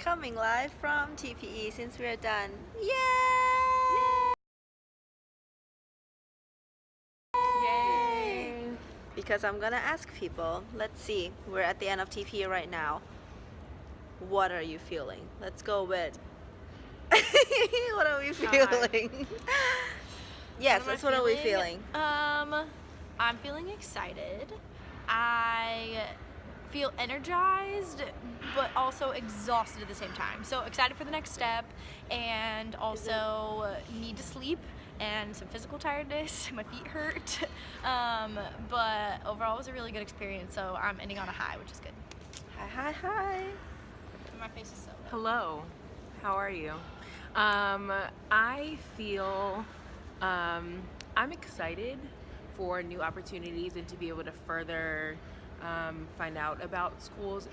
Coming live from TPE since we're done. Yay! Yay! Because I'm gonna ask people, let's see, we're at the end of TPE right now. What are you feeling? Let's go with what are we feeling? Yes, that's what are we feeling? I'm feeling excited. I feel energized, but also exhausted at the same time. So excited for the next step, and also need to sleep and some physical tiredness. My feet hurt, but overall it was a really good experience. So I'm ending on a high, which is good. Hi. My face is so red. Hello, how are you? I feel I'm excited for new opportunities and to be able to further find out about schools,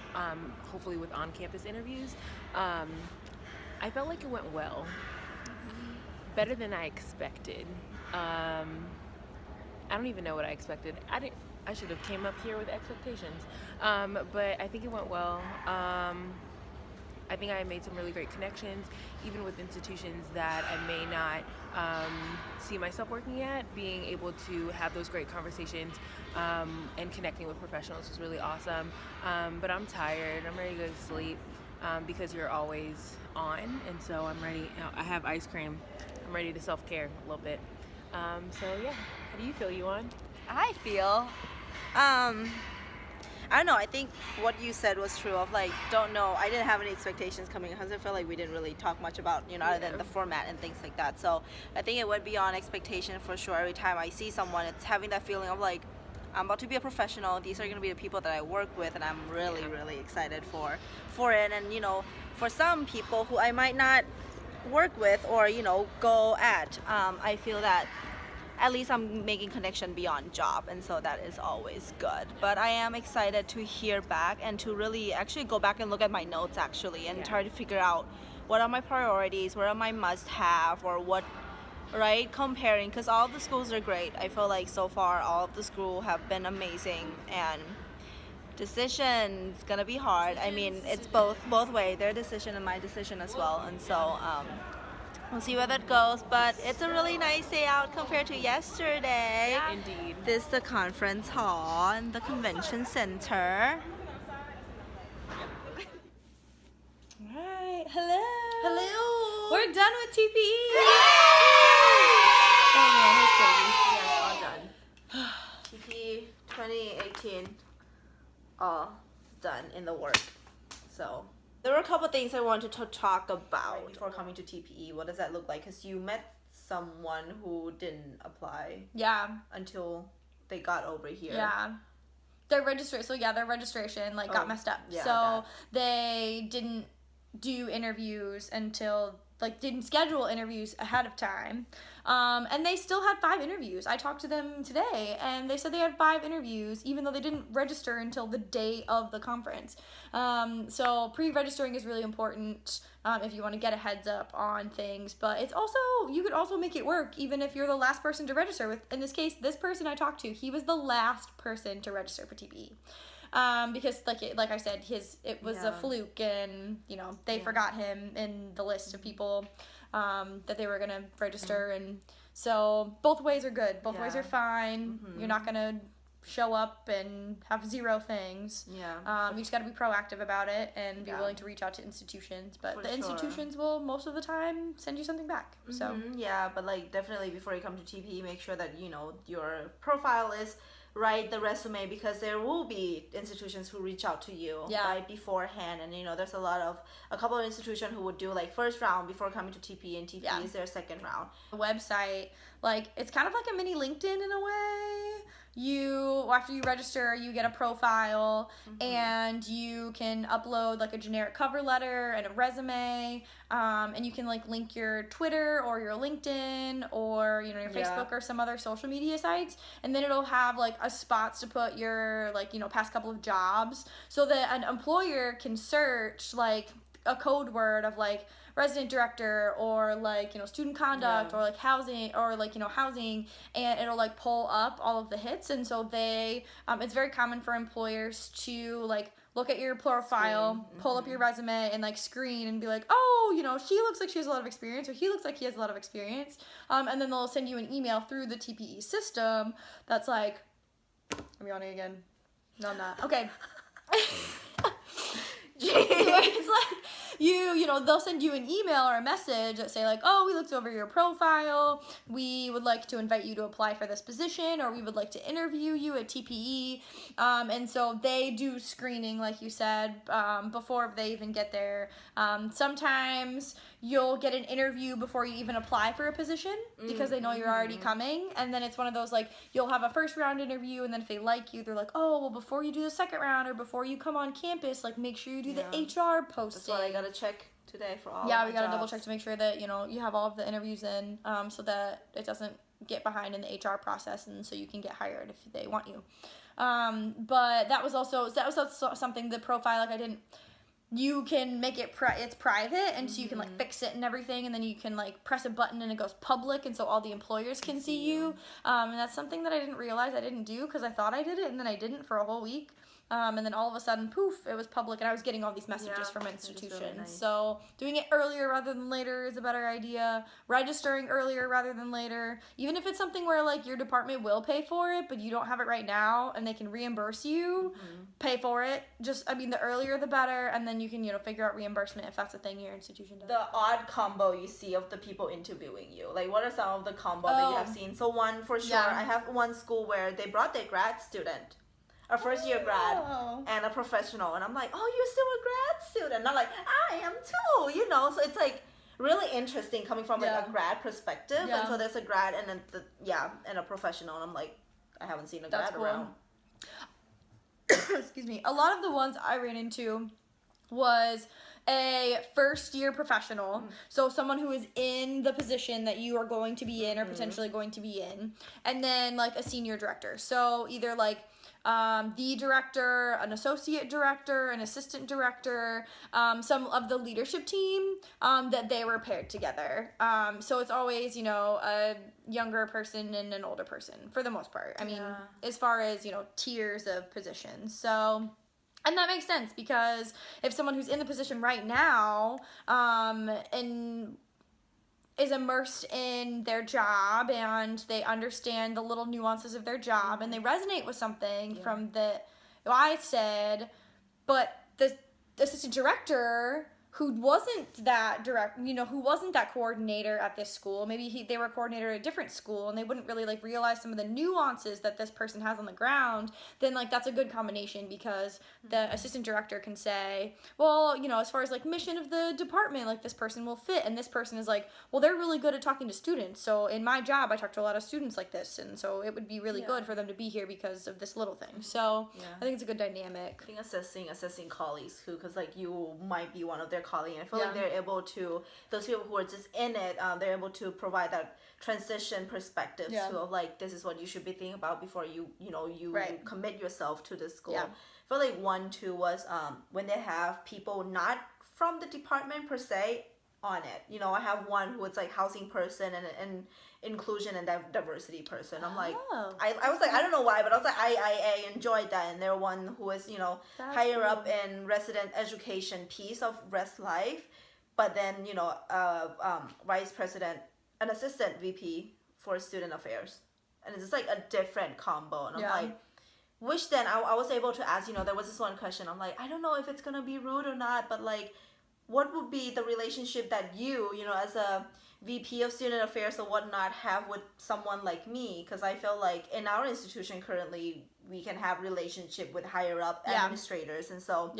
hopefully with on-campus interviews. I felt like it went well, better than I expected. I don't even know what I expected. I should have came up here with expectations, but I think it went well. I think I made some really great connections, even with institutions that I may not see myself working at. Being able to have those great conversations and connecting with professionals was really awesome. But I'm tired. I'm ready to go to sleep because you're always on, and so I'm ready. I have ice cream. I'm ready to self-care a little bit. So yeah, how do you feel, Yuan? I feel I don't know, I think what you said was true of like, don't know, I didn't have any expectations coming because I feel like we didn't really talk much about, other than the format and things like that. So I think it went beyond expectation for sure. Every time I see someone, it's having that feeling of like, I'm about to be a professional. These are going to be the people that I work with, and I'm really, really excited for it. And, for some people who I might not work with or, go at, I feel that at least I'm making connection beyond job, and so that is always good. But I am excited to hear back and to really actually go back and look at my notes and try to figure out what are my priorities, what are my must-have, or what, right, comparing, because all of the schools are great. I feel like so far all of the schools have been amazing, and decision is gonna be hard. I mean, it's both way, their decision and my decision as well, and so we'll see where that goes, but it's a really nice day out compared to yesterday. Yeah. Indeed. This is the conference hall and the convention center. Alright, hello. Hello. We're done with TPE. Yes, all done. TP 2018, all done in the work. So there were a couple things I wanted to talk about before coming to TPE. What does that look like? Because you met someone who didn't apply until they got over here. Yeah. Their registration got messed up. Yeah, so they didn't do interviews until, didn't schedule interviews ahead of time. And they still had 5 interviews. I talked to them today, and they said they had 5 interviews, even though they didn't register until the day of the conference. So pre-registering is really important if you want to get a heads up on things. But it's also, you could also make it work, even if you're the last person to register. In this case, this person I talked to, he was the last person to register for TPE. Because like I said, it was a fluke, and they forgot him in the list of people that they were gonna register, and so both ways are good. Both ways are fine. You're not gonna show up and have 0 things. You just got to be proactive about it and be willing to reach out to institutions. But the institutions will most of the time send you something back. So yeah, but definitely before you come to TPE, make sure that your profile is right, the resume, because there will be institutions who reach out to you right beforehand, and there's a couple of institutions who would do first round before coming to TPE, and TPE is their second round. The website, it's kind of like a mini LinkedIn in a way. After you register, you get a profile, and you can upload a generic cover letter and a resume, and you can link your Twitter or your LinkedIn or your Facebook or some other social media sites, and then it'll have a spots to put your past couple of jobs, so that an employer can search a code word of resident director or student conduct or housing or housing, and it'll pull up all of the hits. And so they it's very common for employers to look at your profile, pull up your resume, and like screen and be like, oh, you know, she looks like she has a lot of experience, or he looks like he has a lot of experience. And then they'll send you an email through the TPE system that's like, I'm yawning again. No, I'm not. Okay. It's like you know, they'll send you an email or a message that say like, oh, we looked over your profile, we would like to invite you to apply for this position, or we would like to interview you at TPE. And so they do screening, like you said, before they even get there. Sometimes you'll get an interview before you even apply for a position because they know you're already coming, and then it's one of those like, you'll have a first round interview, and then if they like you, they're like, oh, well, before you do the second round or before you come on campus, like make sure you do the HR posting. That's what I gotta check today for all. Yeah, we gotta double check to make sure that, you know, you have all of the interviews in, so that it doesn't get behind in the HR process, and so you can get hired if they want you. But that was also something, the profile, like you can make it it's private, and so you can like fix it and everything, and then you can like press a button and it goes public, and so all the employers can see you. And that's something that I didn't realize I didn't do, because I thought I did it and then I didn't for a whole week. And then all of a sudden, poof, it was public, and I was getting all these messages from institutions. Really nice. So doing it earlier rather than later is a better idea. Registering earlier rather than later. Even if it's something where like your department will pay for it, but you don't have it right now, and they can reimburse you, pay for it. The earlier the better, and then you can, you know, figure out reimbursement if that's a thing your institution does. The odd combo you see of the people interviewing you. Like, what are some of the combo that you have seen? So one, for sure, I have one school where they brought their grad student. A first year grad and a professional, and I'm like, oh, you're still a grad student. And I'm like, I am too, you know. So it's like really interesting coming from like a grad perspective. And so there's a grad and then and a professional, and I'm like, I haven't seen a grad around. Excuse me. A lot of the ones I ran into was a first year professional, so someone who is in the position that you are going to be in or potentially going to be in, and then like a senior director. So either like the director, an associate director, an assistant director, some of the leadership team that they were paired together. So it's always, you know, a younger person and an older person for the most part. I mean, as far as, you know, tiers of positions. So, and that makes sense, because if someone who's in the position right now and is immersed in their job, and they understand the little nuances of their job, and they resonate with something from I said, but the assistant director who wasn't that who wasn't that coordinator at this school, maybe they were a coordinator at a different school, and they wouldn't really like realize some of the nuances that this person has on the ground, then like that's a good combination, because the assistant director can say, well, you know, as far as like mission of the department, like this person will fit, and this person is like, well, they're really good at talking to students, so in my job I talk to a lot of students like this, and so it would be really good for them to be here because of this little thing. So I think it's a good dynamic. I think assessing colleagues who, because like you might be one of their colleagues, and I feel like they're able to, those people who are just in it, they're able to provide that transition perspective to of like, this is what you should be thinking about before you commit yourself to this school. I feel like 1, 2 was when they have people not from the department per se on it. You know, I have one who is like housing person and inclusion and diversity person. I'm like, I was like, I don't know why, but I was like, I enjoyed that. And they're one who is, you know, higher up in resident education piece of Rest Life, but then, you know, vice president, an assistant VP for student affairs. And it's just like a different combo. And I'm like, which then I was able to ask, you know, there was this one question. I'm like, I don't know if it's going to be rude or not, but like, what would be the relationship that you know, as a VP of student affairs or whatnot, have with someone like me? Because I feel like in our institution currently, we can have relationship with higher up administrators, and so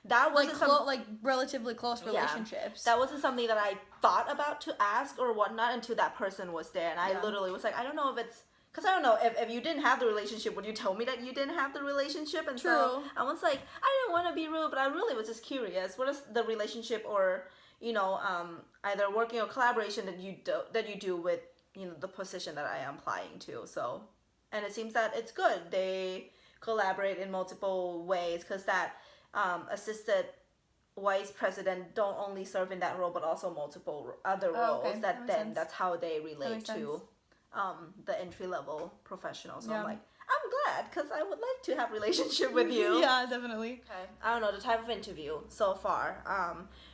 that wasn't like relatively close relationships. That wasn't something that I thought about to ask or whatnot until that person was there, and I literally was like, I don't know if it's, because I don't know, if you didn't have the relationship, would you tell me that you didn't have the relationship? And so I was like, I didn't want to be rude, but I really was just curious. What is the relationship, or, you know, either working or collaboration that you do with, you know, the position that I am applying to? So, and it seems that it's good. They collaborate in multiple ways, because that assistant vice president don't only serve in that role, but also multiple other roles. That's how they relate to the entry-level professionals. So I'm like, I'm glad, because I would like to have relationship with you. Yeah, definitely. Okay. I don't know, the type of interview so far.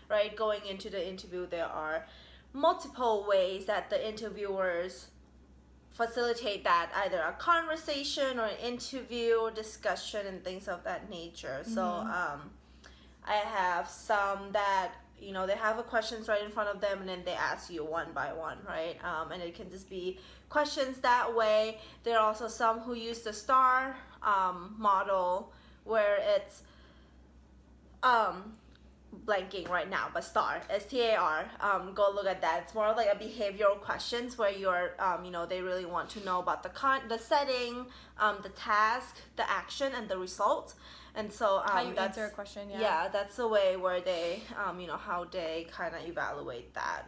Right, going into the interview, there are multiple ways that the interviewers facilitate that, either a conversation or an interview or discussion and things of that nature. So I have some that, you know, they have a questions right in front of them and then they ask you one by one, right? And it can just be questions that way. There are also some who use the STAR model, where it's blanking right now, but STAR, STAR. Go look at that. It's more like a behavioral questions where you're, you know, they really want to know about the setting, the task, the action, and the result. And so how you answer a question, yeah, that's the way where they, you know, how they kind of evaluate that.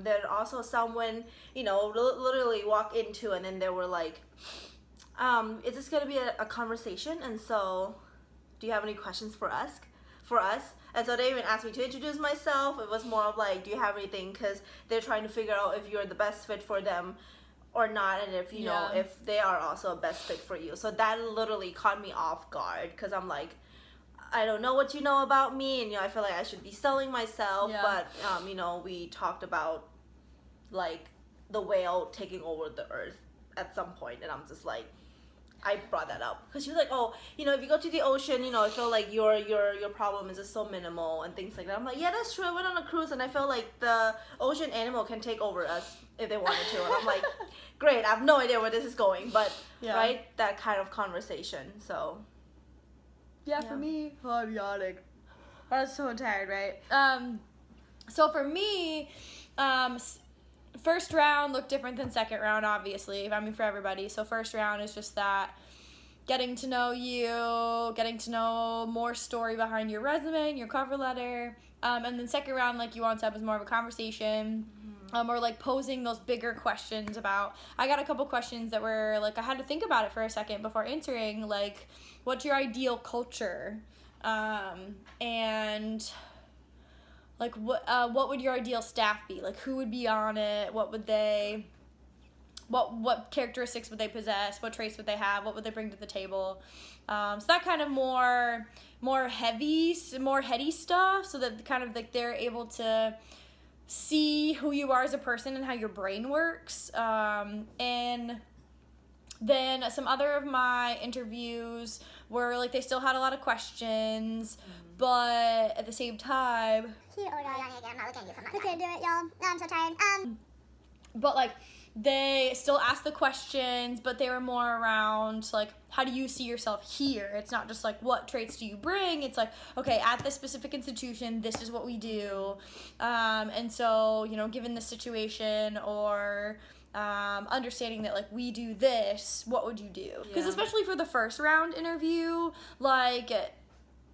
There are also some when, you know, literally walk into and then they were like, is this gonna be a conversation? And so, do you have any questions for us? And so they even asked me to introduce myself. It was more of like, do you have anything? Because they're trying to figure out if you're the best fit for them or not, and if, you know, if they are also a best fit for you. So that literally caught me off guard, because I'm like, I don't know what you know about me, and, you know, I feel like I should be selling myself. But you know, we talked about like the whale taking over the earth at some point, and I'm just like, I brought that up because she was like, oh, you know, if you go to the ocean, you know, I feel like your problem is just so minimal and things like that. I'm like, yeah, that's true. I went on a cruise and I felt like the ocean animal can take over us if they wanted to. And I'm like, great, I have no idea where this is going, but right, that kind of conversation. So yeah, for me, oh, I'm yawning. I was so tired, right? So for me, first round looked different than second round, obviously. I mean, for everybody. So first round is just that, getting to know you, getting to know more story behind your resume and your cover letter. And then second round, like Yuan said, was more of a conversation. Or like posing those bigger questions about, I got a couple questions that were like, I had to think about it for a second before answering, like, what's your ideal culture? And like, what would your ideal staff be? Like, who would be on it? What would they, what characteristics would they possess? What traits would they have? What would they bring to the table? So that kind of more heady stuff, so that kind of like they're able to see who you are as a person and how your brain works. And then some other of my interviews were like, they still had a lot of questions, but at the same time, I'm not looking at you so much. I couldn't do it, y'all. I'm so tired. but like, they still asked the questions, but they were more around like, how do you see yourself here? It's not just like, what traits do you bring? It's like, okay, at this specific institution, this is what we do. And so, you know, given the situation, or understanding that like we do this, what would you do? Because especially for the first round interview, like,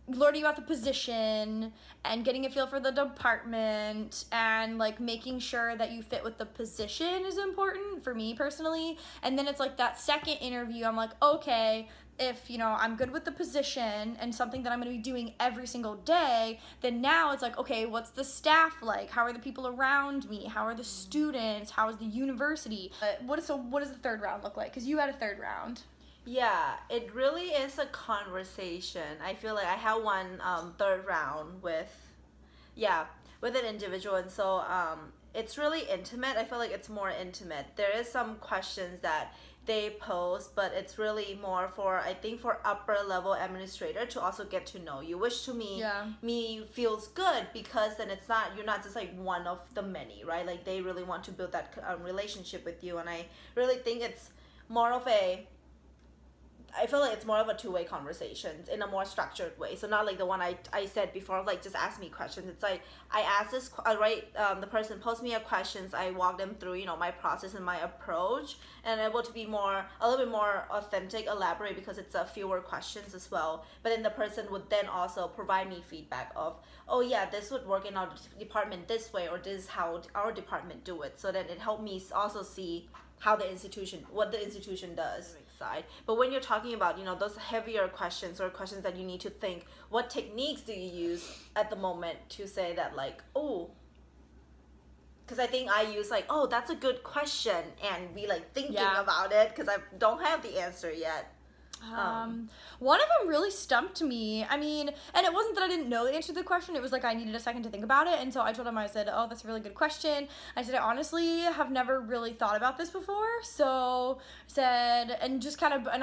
learning about the position and getting a feel for the department and like making sure that you fit with the position is important for me personally. And then it's like that second interview, I'm like, okay, if, you know, I'm good with the position and something that I'm going to be doing every single day, then now it's like, okay, what's the staff like? How are the people around me? How are the students? How is the university? What does the third round look like? Because you had a third round. Yeah, it really is a conversation. I feel like I had one third round with an individual, and so it's really intimate. I feel like it's more intimate. There is some questions that they pose, but it's really more for, I think, for upper level administrator to also get to know you, which to me feels good, because then it's not, you're not just like one of the many, right? Like, they really want to build that relationship with you, and I really think it's more of I feel like it's more of a two-way conversation in a more structured way. So not like the one I said before, like, just ask me questions. It's like, I ask this, the person posts me a questions, I walk them through, you know, my process and my approach, and able to be a little bit more authentic, elaborate, because it's fewer questions as well. But then the person would then also provide me feedback of, oh yeah, this would work in our department this way, or this is how our department do it. So then it helped me also see what the institution does. Side. But when you're talking about, you know, those heavier questions, or questions that you need to think, what techniques do you use at the moment to say that, like, oh, because I think I use like, oh, that's a good question, and be like thinking about it because I don't have the answer yet. One of them really stumped me. I mean, and it wasn't that I didn't know the answer to the question. It was like I needed a second to think about it. And so I told him, I said, oh, that's a really good question. I said, I honestly have never really thought about this before. So I said, and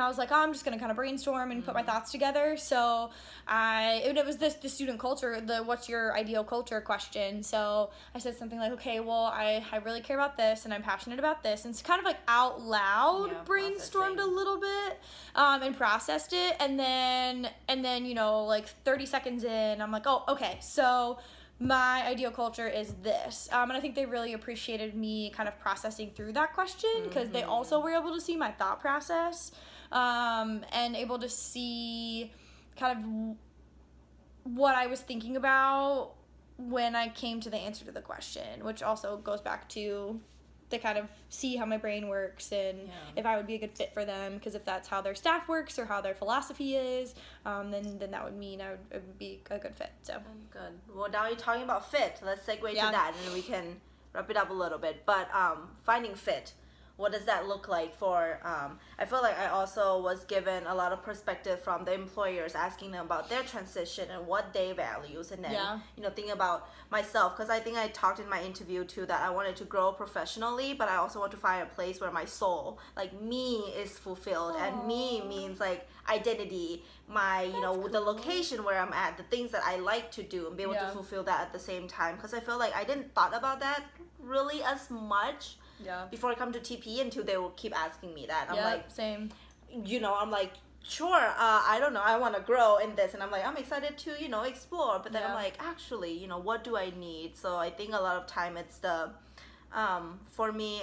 I was like, oh, I'm just going to kind of brainstorm and put my thoughts together. So it was the student culture, what's your ideal culture question. So I said something like, okay, well, I really care about this and I'm passionate about this. And it's kind of like out loud brainstormed a little bit and processed it. And then, like 30 seconds in, I'm like, oh, okay, so my ideal culture is this. And I think they really appreciated me kind of processing through that question because they also were able to see my thought process and able to see kind of what I was thinking about when I came to the answer to the question, which also goes back to they kind of see how my brain works and if I would be a good fit for them, because if that's how their staff works or how their philosophy is, then that would mean I would be a good fit. So good. Well, now you're talking about fit. Let's segue to that, and then we can wrap it up a little bit. But finding fit, what does that look like for I feel like I also was given a lot of perspective from the employers, asking them about their transition and what they values, and then thinking about myself, because I think I talked in my interview too that I wanted to grow professionally, but I also want to find a place where my soul, like me, is fulfilled. And me means like identity, my the location where I'm at, the things that I like to do, and be able to fulfill that at the same time, because I feel like I didn't thought about that really as much before I come to TPE until they will keep asking me that. I'm like, same. I'm like, sure, I don't know, I want to grow in this, and I'm like, I'm excited to, explore, but then I'm like, actually, what do I need? So I think a lot of time it's for me,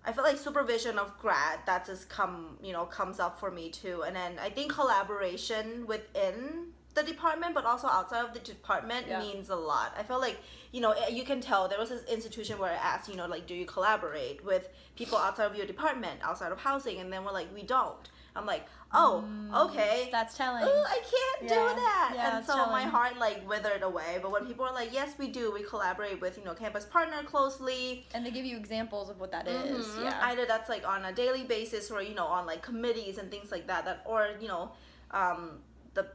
I feel like supervision of grad, that just comes up for me too. And then I think collaboration within the department, but also outside of the department means a lot. I feel like, you can tell there was this institution where I asked, like, do you collaborate with people outside of your department, outside of housing? And then we're like, we don't. I'm like, oh, okay. That's telling. Ooh, I can't do that. Yeah, and so my heart withered away. But when people are like, yes, we do. We collaborate with, campus partner closely. And they give you examples of what that is. Yeah. Either that's like on a daily basis or, on like committees and things like that or,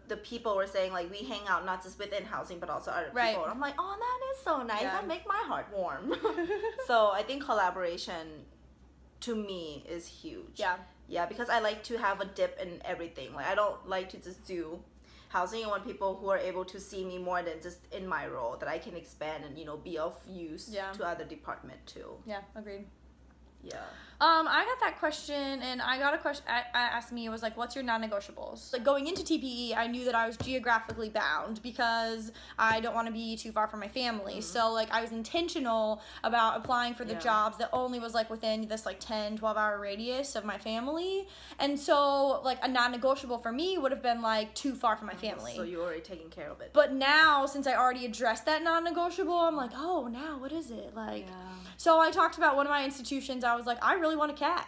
the people were saying like we hang out not just within housing but also other people. And I'm like, oh, that is so nice. That make my heart warm. So I think collaboration to me is huge. Yeah, because I like to have a dip in everything. Like I don't like to just do housing. I want people who are able to see me more than just in my role, that I can expand and be of use to other department too. Yeah, agreed. Yeah. I got that question, and I got a question asked me. It was like, what's your non-negotiables? Like going into TPE, I knew that I was geographically bound because I don't want to be too far from my family. So like I was intentional about applying for the jobs that only was like within this like 10, 12-hour radius of my family. And so like a non-negotiable for me would have been like too far from my family. So you already taking care of it. But now, since I already addressed that non-negotiable, I'm like, oh, now what is it? Like, so I talked about one of my institutions. I was like, I really want a cat.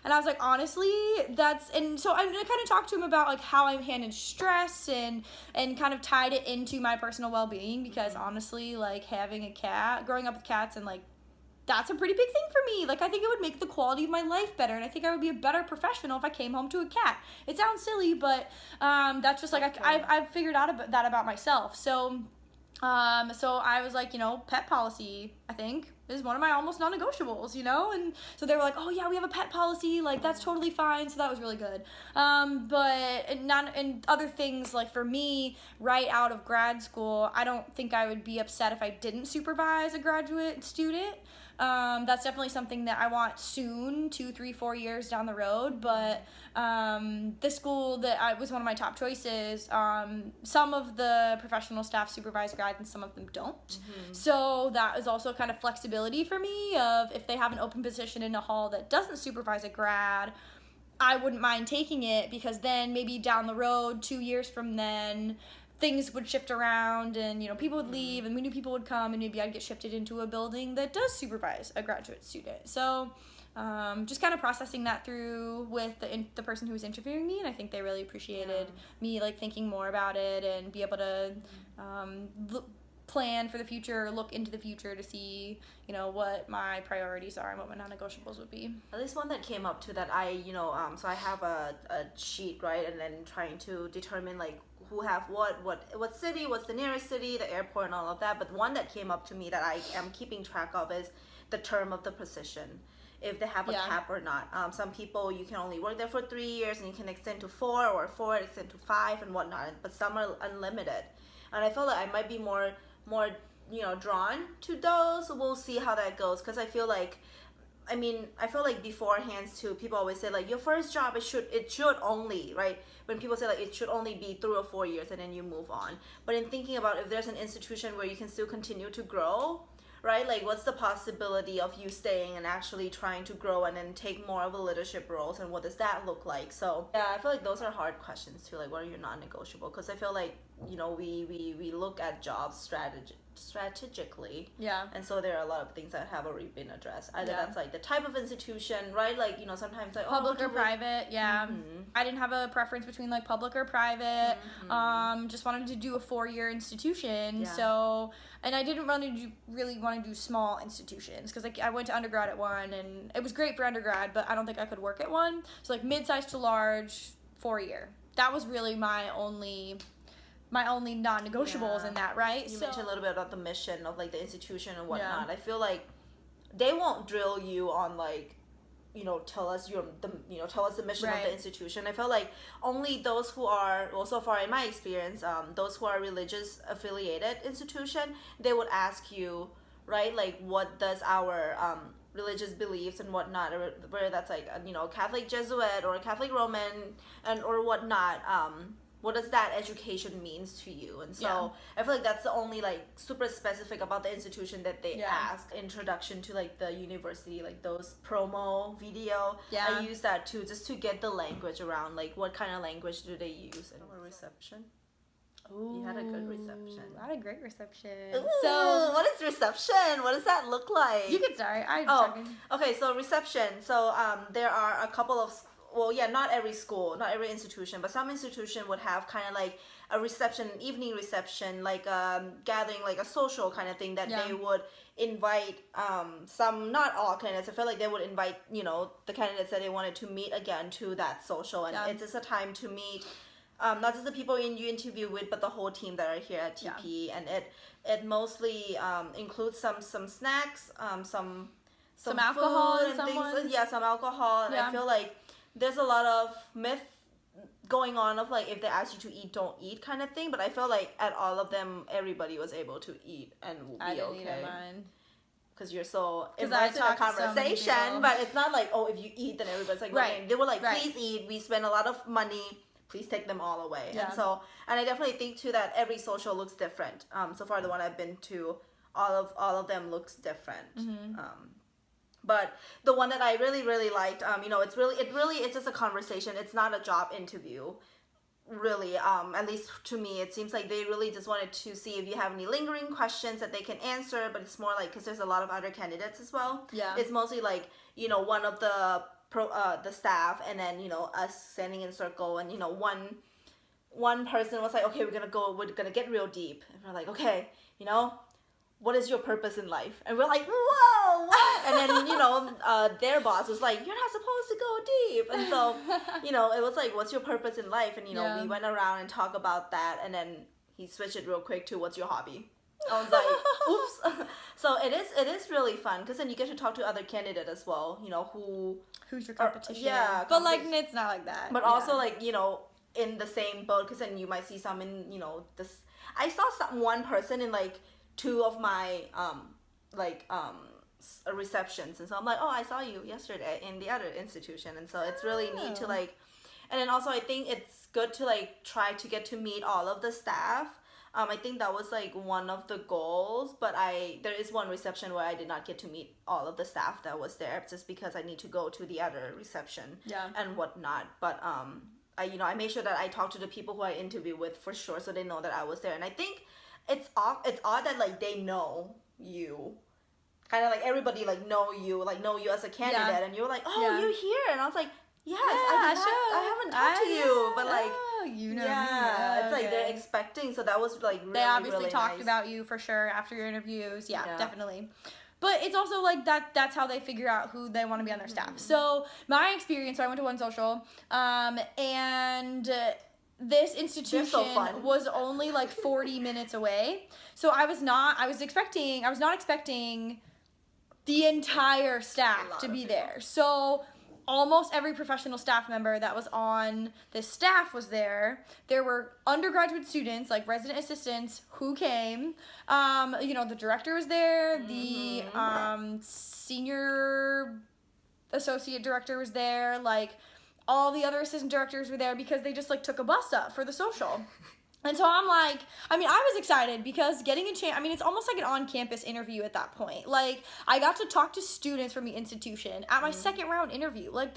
And I was like, honestly, and so I kind of talked to him about like how I managed stress and kind of tied it into my personal well-being, because honestly, like having a cat, growing up with cats, and like that's a pretty big thing for me. Like I think it would make the quality of my life better, and I think I would be a better professional if I came home to a cat. It sounds silly, but that's just like I've figured out that about myself. So I was like, pet policy, I think, is one of my almost non-negotiables, and so they were like, oh yeah, we have a pet policy, like that's totally fine. So that was really good. And other things, like for me, right out of grad school, I don't think I would be upset if I didn't supervise a graduate student. That's definitely something that I want soon, 2, 3, 4 years down the road. But the school that was one of my top choices, some of the professional staff supervise grads and some of them don't. So that is also kind of flexibility for me of if they have an open position in a hall that doesn't supervise a grad, I wouldn't mind taking it, because then maybe down the road, 2 years from then, things would shift around and people would leave and new people would come, and maybe I'd get shifted into a building that does supervise a graduate student. So just kind of processing that through with the person who was interviewing me, and I think they really appreciated me like thinking more about it and be able to plan for the future, look into the future to see, you know, what my priorities are and what my non-negotiables would be. At least one that came up to that so I have a sheet, right, and then trying to determine like who have what city, what's the nearest city, the airport, and all of that. But one that came up to me that I am keeping track of is the term of the position, if they have a cap or not. Some people, you can only work there for 3 years and you can extend to 4, or 4 extend to 5 and whatnot, but some are unlimited. And I feel like I might be more drawn to those. We'll see how that goes, because I feel like beforehand too, people always say like your first job, it should only, right, when people say like it should only be 3 or 4 years and then you move on. But in thinking about if there's an institution where you can still continue to grow, right, like what's the possibility of you staying and actually trying to grow and then take more of a leadership roles, and what does that look like? So yeah, I feel like those are hard questions too, like what are your non-negotiable, because I feel like, you know, we look at jobs strategically, and so there are a lot of things that have already been addressed. Either that's like the type of institution, right, like, you know, sometimes like public or private. I didn't have a preference between like public or private. Just wanted to do a 4-year institution. So, and I didn't really want to do small institutions, because like I went to undergrad at one and it was great for undergrad, but I don't think I could work at one. So like mid-sized to large, 4-year. That was really my only non-negotiables in that, right? You mentioned a little bit about the mission of like the institution and whatnot. I feel like they won't drill you on like, you know, tell us the mission of the institution. I feel like only those who are, well, so far in my experience, those who are religious affiliated institution, they would ask you, right, like what does our religious beliefs and whatnot, or whether that's like, you know, Catholic Jesuit or Catholic Roman and or whatnot, what does that education means to you? And so I feel like that's the only like super specific about the institution that they ask. Introduction to like the university, like those promo video, I use that too, just to get the language around, like what kind of language do they use. And a reception. Ooh, you had a good reception. I had a great reception. Ooh, so what is reception? What does that look like? You can start. Okay, so reception. So there are a couple of, not every school, not every institution, but some institution would have kind of like a reception, evening reception, like gathering, like a social kind of thing that they would invite some, not all candidates. I feel like they would invite, you know, the candidates that they wanted to meet again to that social, and it's just a time to meet not just the people you interview with, but the whole team that are here at TPE, and it mostly includes some snacks, some alcohol food and things. Yeah, some alcohol, and I feel like there's a lot of myth going on of like if they ask you to eat, don't eat kind of thing. But I feel like at all of them, everybody was able to eat and will be I didn't okay. eat at mine. Because you're so immersed in a conversation, but it's not like, oh, if you eat, then everybody's like, right. They were like, please eat. We spend a lot of money. Please take them all away. And so, and I definitely think too that every social looks different. So far, the one I've been to, all of them looks different. But the one that I really, really liked, you know, it's just a conversation. It's not a job interview, really. At least to me, it seems like they really just wanted to see if you have any lingering questions that they can answer. But it's more like, because there's a lot of other candidates as well. Yeah. It's mostly like, you know, one of the staff, and then, you know, us standing in circle, and, you know, one person was like, okay, we're gonna get real deep, and we're like, okay, you know, what is your purpose in life? And we're like, whoa, what? And then, you know, their boss was like, you're not supposed to go deep. And so, you know, it was like, what's your purpose in life? And, you know, we went around and talked about that, and then he switched it real quick to, what's your hobby? I was like, oops. So it is really fun, because then you get to talk to other candidates as well, you know, who's your competition. But like, it's not like that. But also, like, you know, in the same boat, because then you might see some in, you know, this. I saw one person in like 2 of my receptions, and so I'm like, oh, I saw you yesterday in the other institution, and so it's really neat to like, and then also I think it's good to like try to get to meet all of the staff. I think that was like one of the goals, but there is one reception where I did not get to meet all of the staff that was there, just because I need to go to the other reception and whatnot. But I made sure that I talked to the people who I interviewed with for sure, so they know that I was there. And I think it's odd that like they know you, kind of like everybody like know you as a candidate, and you're like, oh, you're here, and I was like, yes, I haven't talked to you, but like, you know Yeah, me. it's like they're Okay. expecting, so that was like really, They obviously really talked nice. about you for sure after your interviews. Yeah, Yeah. definitely. But it's also like that's how they figure out who they want to be on their staff. So my experience, so I went to One Social, and this institution fun. was only like 40 minutes away. So I was not expecting the entire staff to be there. So almost every professional staff member that was on this staff was there. There were undergraduate students, like resident assistants, who came. The director was there. The senior associate director was there. Like, all the other assistant directors were there because they just, like, took a bus up for the social. And so I'm like, I was excited because getting a chance, it's almost like an on-campus interview at that point. Like, I got to talk to students from the institution at my second round interview, at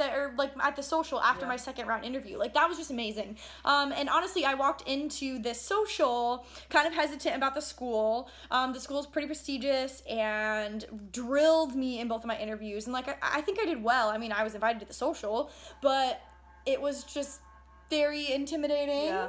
the social after my second round interview. Like, that was just amazing. And honestly, I walked into this social kind of hesitant about the school. The school's pretty prestigious and drilled me in both of my interviews. And, like, I think I did well. I was invited to the social, but it was just very intimidating. Yeah.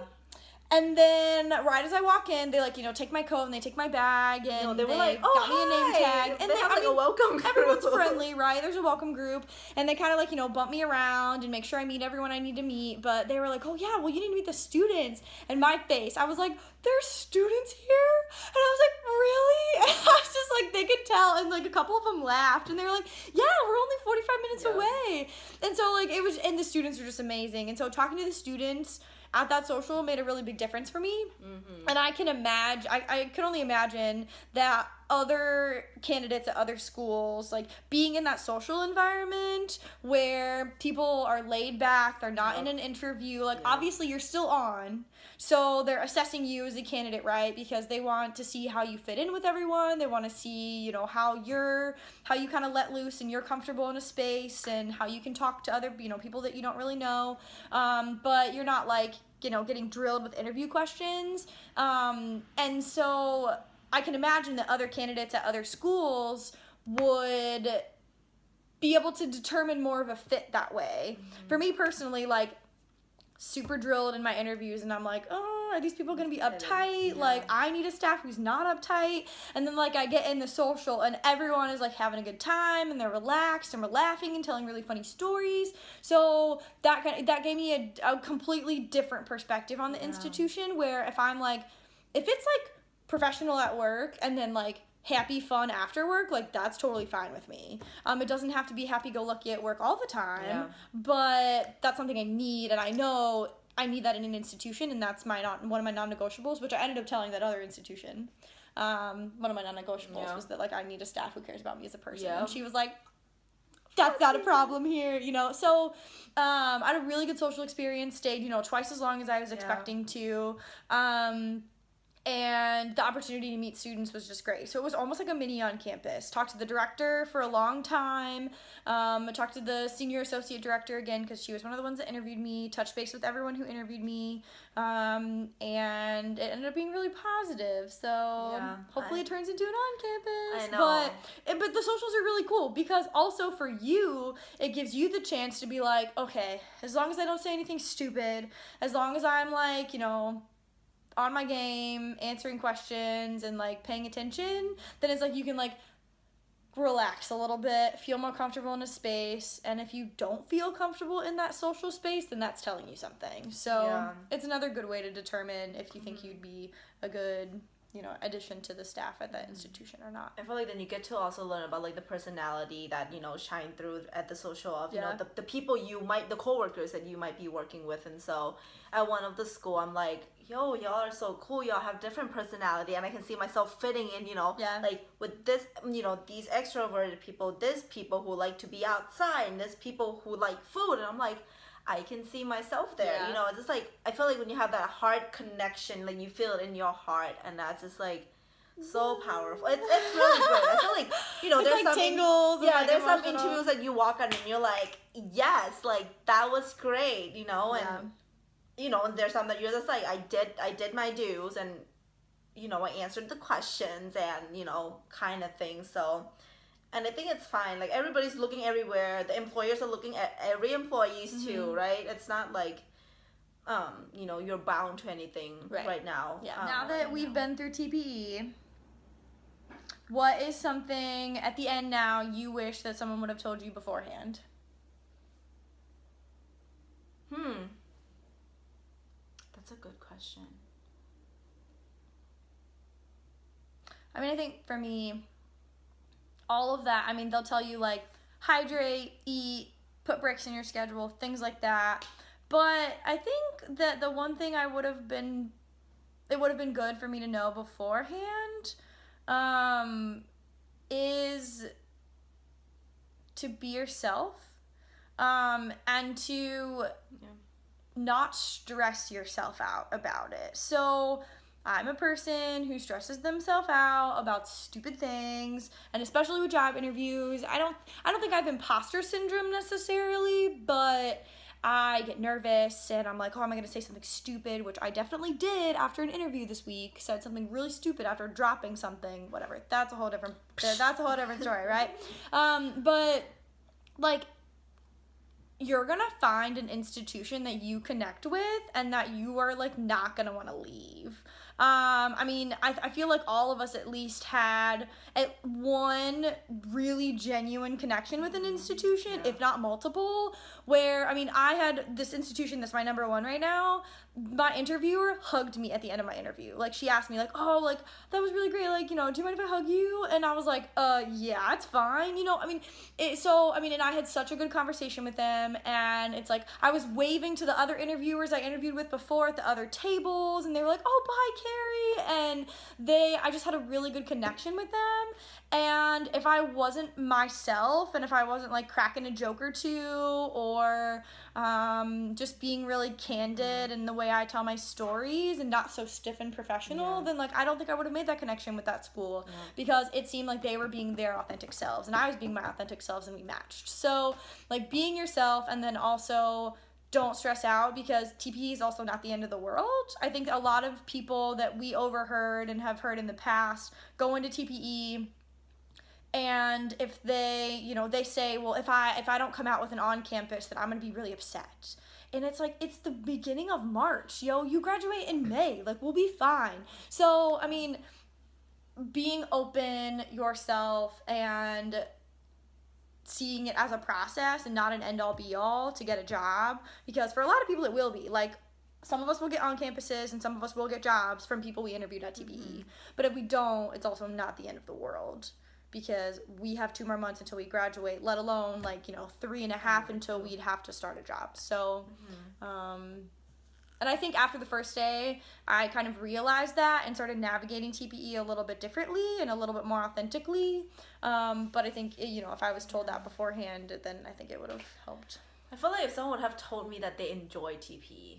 And then right as I walk in, they take my coat and they take my bag and they were like, "Oh, got me a name hi." tag. And They have, like, a welcome group. Everyone's friendly, right? There's a welcome group, and they kind of bump me around and make sure I meet everyone I need to meet. But they were like, "Oh yeah, well you need to meet the students." And my face, I was like, "There's students here?" And I was like, "Really?" And I was just like, they could tell, and like a couple of them laughed, and they were like, "Yeah, we're only 45 minutes away." And so and the students were just amazing. And so talking to the students at that social made a really big difference for me. And I can imagine, I can only imagine that other candidates at other schools, like being in that social environment where people are laid back, they're not in an interview, obviously you're still on, so they're assessing you as a candidate, right? Because they want to see how you fit in with everyone, they want to see, how you kind of let loose and you're comfortable in a space, and how you can talk to other, people that you don't really know, but you're not getting drilled with interview questions, and so I can imagine that other candidates at other schools would be able to determine more of a fit that way. For me personally, super drilled in my interviews, and I'm like, oh, are these people gonna be uptight? I need a staff who's not uptight. And then I get in the social and everyone is having a good time and they're relaxed and we're laughing and telling really funny stories. So that gave me a completely different perspective on the institution, where if it's professional at work and then happy fun after work, that's totally fine with me. It doesn't have to be happy-go-lucky at work all the time, but that's something I need, and I know I need that in an institution, and that's one of my non-negotiables, which I ended up telling that other institution. One of my non-negotiables was that I need a staff who cares about me as a person, and she was like, that's not a problem here, So I had a really good social experience, stayed, twice as long as I was expecting to. And the opportunity to meet students was just great. So it was almost like a mini on campus. Talked to the director for a long time. I talked to the senior associate director again because she was one of the ones that interviewed me. Touched base with everyone who interviewed me. And it ended up being really positive. So hopefully it turns into an on-campus. I know. But the socials are really cool because also for you, it gives you the chance to be like, okay, as long as I don't say anything stupid, as long as I'm on my game, answering questions and paying attention, then it's you can relax a little bit, feel more comfortable in a space. And if you don't feel comfortable in that social space, then that's telling you something. So it's another good way to determine if you think you'd be a good addition to the staff at that institution or not. I feel then you get to also learn about the personality that shine through at the social of the people the coworkers that you might be working with. And so at one of the school, I'm like, yo, y'all are so cool, y'all have different personality, and I can see myself fitting in, with this, these extroverted people, this people who like to be outside, and this people who like food, and I'm like, I can see myself there. It's just I feel when you have that heart connection, you feel it in your heart, and that's just so powerful. It's really good. I feel there's some tingles. There's some interviews that you walk on and you're like, yes, that was great, and and there's some that you're just I did my dues, and I answered the questions and kind of thing. So. And I think it's fine. Everybody's looking everywhere. The employers are looking at every employees too, right? It's not you're bound to anything right now. Yeah. Now that we've been through TPE, what is something at the end now you wish that someone would have told you beforehand? That's a good question. I mean, I think for me, all of that, I mean, they'll tell you, like, hydrate, eat, put breaks in your schedule, things like that. But I think that the one thing it would have been good for me to know beforehand, is to be yourself, and to not stress yourself out about it. So I'm a person who stresses themselves out about stupid things, and especially with job interviews. I don't think I have imposter syndrome necessarily, but I get nervous and I'm like, oh, am I going to say something stupid? Which I definitely did after an interview this week. Said something really stupid after dropping something, whatever. That's a whole different story, right? But like, you're going to find an institution that you connect with and that you are like not going to want to leave. I mean, I feel like all of us at least had one really genuine connection with an institution, if not multiple, where, I mean, I had this institution that's my number one right now. My interviewer hugged me at the end of my interview. Like, she asked me, like, oh, like, that was really great. Like, do you mind if I hug you? And I was like, yeah, it's fine. I mean, and I had such a good conversation with them. And it's like, I was waving to the other interviewers I interviewed with before at the other tables. And they were like, oh, bye, Keri. And I just had a really good connection with them. And if I wasn't myself, and if I wasn't like cracking a joke or two, or just being really candid in the way I tell my stories and not so stiff and professional, then like I don't think I would have made that connection with that school, because it seemed like they were being their authentic selves and I was being my authentic selves, and we matched. So like being yourself, and then also don't stress out, because TPE is also not the end of the world. I think a lot of people that we overheard and have heard in the past go into TPE, and if they, they say, well, if I don't come out with an on-campus, then I'm going to be really upset. And it's like, it's the beginning of March, you graduate in May, like, we'll be fine. So, I mean, being open yourself and seeing it as a process and not an end-all be-all to get a job, because for a lot of people it will be. Like, some of us will get on campuses and some of us will get jobs from people we interviewed at TPE. But if we don't, it's also not the end of the world, because we have 2 more months until we graduate, let alone 3.5 until we'd have to start a job. So, and I think after the first day, I kind of realized that and started navigating TPE a little bit differently and a little bit more authentically. But I think, if I was told that beforehand, then I think it would have helped. I feel like if someone would have told me that they enjoy TPE,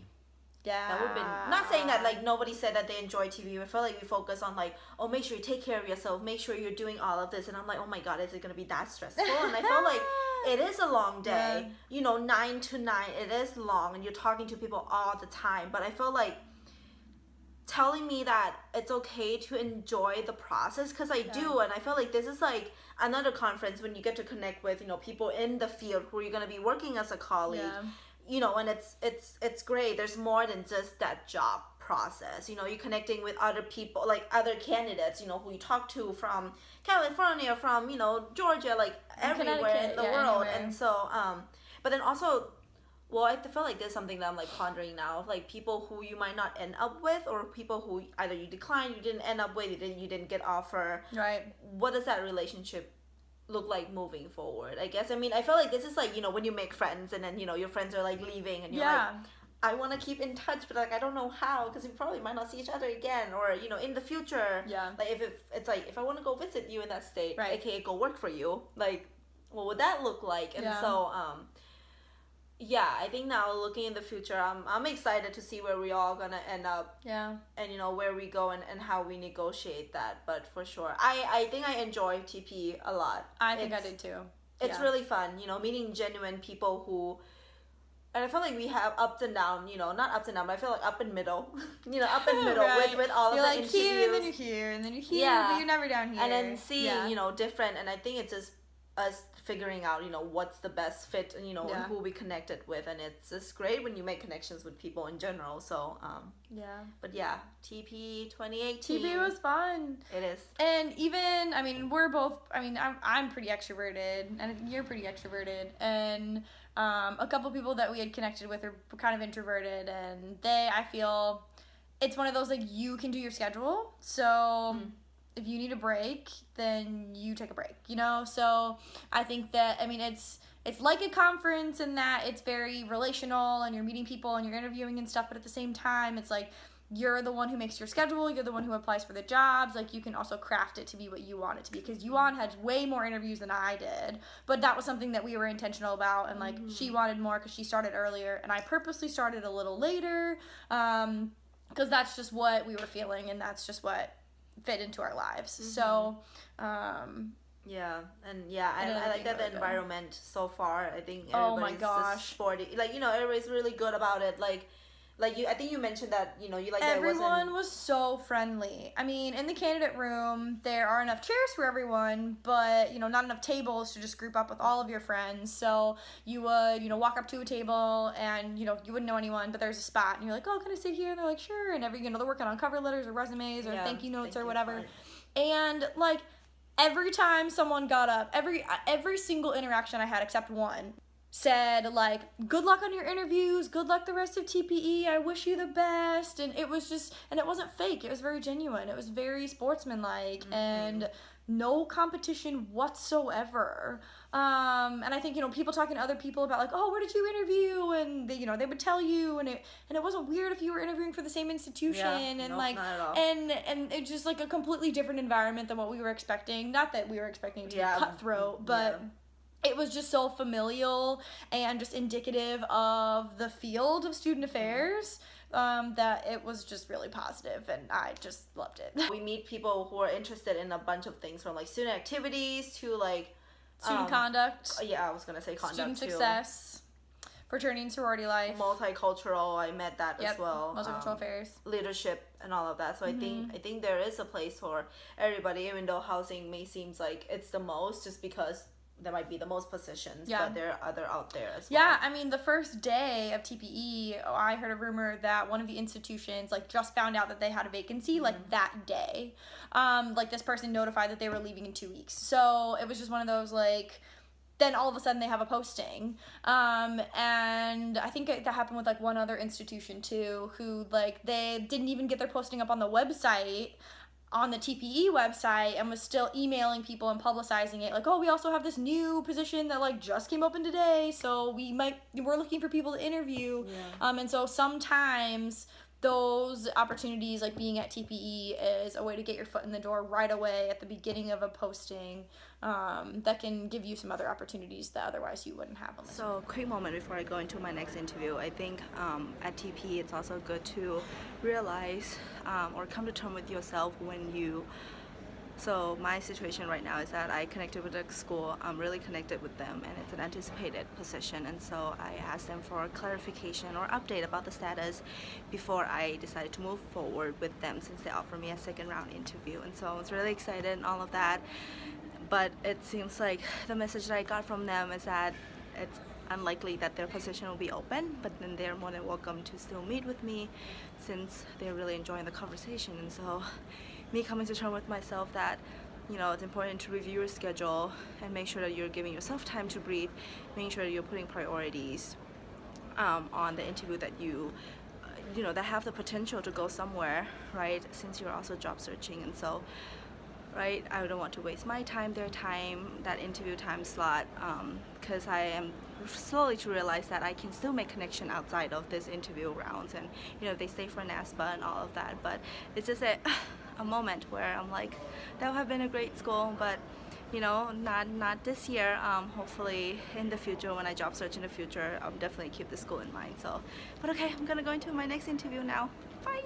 yeah, that would have been, not saying that like nobody said that they enjoy TPE. I feel like we focus on like, oh, make sure you take care of yourself, make sure you're doing all of this, and I'm like, oh my god, is it gonna be that stressful? And I feel like it is a long day, 9 to 9, it is long, and you're talking to people all the time. But I feel like telling me that it's okay to enjoy the process, because I do, and I feel like this is like another conference when you get to connect with people in the field who you're gonna be working as a colleague. And it's great. There's more than just that job process. You're connecting with other people, like other candidates, who you talk to from California, from, Georgia, like everywhere in the world. Anywhere. And so, but then also, well, I feel like there's something that I'm like pondering now, of like people who you might not end up with, or people who either you declined, you didn't end up with, you didn't get offer. Right. What does that relationship look like moving forward? I guess, I mean, I feel like this is like, when you make friends and then, your friends are like leaving and you're like, I want to keep in touch, but like, I don't know how, because we probably might not see each other again, or, in the future, like if it's like, if I want to go visit you in that state, aka go work for you, like, what would that look like? And so, I think now looking in the future, I'm excited to see where we all gonna end up. Yeah. And where we go and how we negotiate that. But for sure, I think I enjoy TP a lot. I think I did too. It's really fun, meeting genuine people who, and I feel like we have ups and downs, not ups and downs, but I feel like up and middle, up and middle with all you're of the like interviews. Here, and then you're here, and then you're here, but you're never down here. And then seeing, different, and I think it's just us figuring out, what's the best fit, and Yeah. who we connected with. And it's just great when you make connections with people in general. So Yeah. but yeah, TPE 2018. TPE was fun. It is. And even, I mean, we're both, I mean, I'm pretty extroverted, and you're pretty extroverted, and a couple people that we had connected with are kind of introverted, and I feel, it's one of those, like, you can do your schedule, so if you need a break, then you take a break, so I think that, I mean, it's like a conference in that it's very relational, and you're meeting people, and you're interviewing and stuff, but at the same time, it's like, you're the one who makes your schedule, you're the one who applies for the jobs, like, you can also craft it to be what you want it to be, because Yuan had way more interviews than I did, but that was something that we were intentional about, and, like, she wanted more because she started earlier, and I purposely started a little later, because that's just what we were feeling, and that's just what fit into our lives, so, yeah, and I like that the environment so far. I think Oh my everybody's gosh. just sporty, like, everybody's really good about it, like you, I think you mentioned that, you like that it wasn't. Everyone was so friendly. I mean, in the candidate room, there are enough chairs for everyone, but, not enough tables to just group up with all of your friends. So you would, walk up to a table and, you wouldn't know anyone, but there's a spot and you're like, oh, can I sit here? And they're like, sure. And they're working on cover letters or resumes or thank you notes or whatever. Right. And, like, every time someone got up, every single interaction I had except one said, like, good luck on your interviews, good luck the rest of TPE, I wish you the best, and it was just, and it wasn't fake, it was very genuine, it was very sportsmanlike, and no competition whatsoever, and I think, people talking to other people about, like, oh, where did you interview, and they would tell you, and it wasn't weird if you were interviewing for the same institution, and nope, like, not at all. and it's just, like, a completely different environment than what we were expecting, not that we were expecting it to be cutthroat, but it was just so familial and just indicative of the field of student affairs that it was just really positive, and I just loved it. We meet people who are interested in a bunch of things, from, like, student activities to, like, Student conduct, yeah, I was gonna say conduct student too. success, fraternity and sorority life, Multicultural, I met that as well. multicultural affairs. Leadership and all of that. So I think there is a place for everybody, even though housing may seems like it's the most, just because there might be the most positions, but there are other out there as well. Yeah, I mean, the first day of TPE, I heard a rumor that one of the institutions, like, just found out that they had a vacancy, like, that day. Like, this person notified that they were leaving in 2 weeks. So it was just one of those, like, then all of a sudden they have a posting. And I think that happened with, like, one other institution, too, who, like, they didn't even get their posting up on the website, on the TPE website, and was still emailing people and publicizing it, like, oh, we also have this new position that, like, just came open today, so we're looking for people to interview. And so sometimes those opportunities, like being at TPE, is a way to get your foot in the door right away at the beginning of a posting, that can give you some other opportunities that otherwise you wouldn't have. So, quick moment before I go into my next interview. I think at TPE it's also good to realize or come to terms with yourself when you. So my situation right now is that I connected with the school, I'm really connected with them, and it's an anticipated position, and so I asked them for clarification or update about the status before I decided to move forward with them, since they offered me a second round interview, and so I was really excited and all of that. But it seems like the message that I got from them is that it's unlikely that their position will be open, but then they're more than welcome to still meet with me, since they're really enjoying the conversation. And so me coming to terms with myself that, it's important to review your schedule and make sure that you're giving yourself time to breathe, making sure that you're putting priorities on the interview that that have the potential to go somewhere, right, since you're also job searching. And so, right, I don't want to waste my time, their time, that interview time slot, because I am slowly to realize that I can still make connection outside of this interview rounds, and they stay for NASPA and all of that. But it's just a moment where I'm like, that would have been a great school, but not this year. Hopefully in the future, when I job search in the future, I'll definitely keep the school in mind. So, but okay, I'm gonna go into my next interview now. Bye.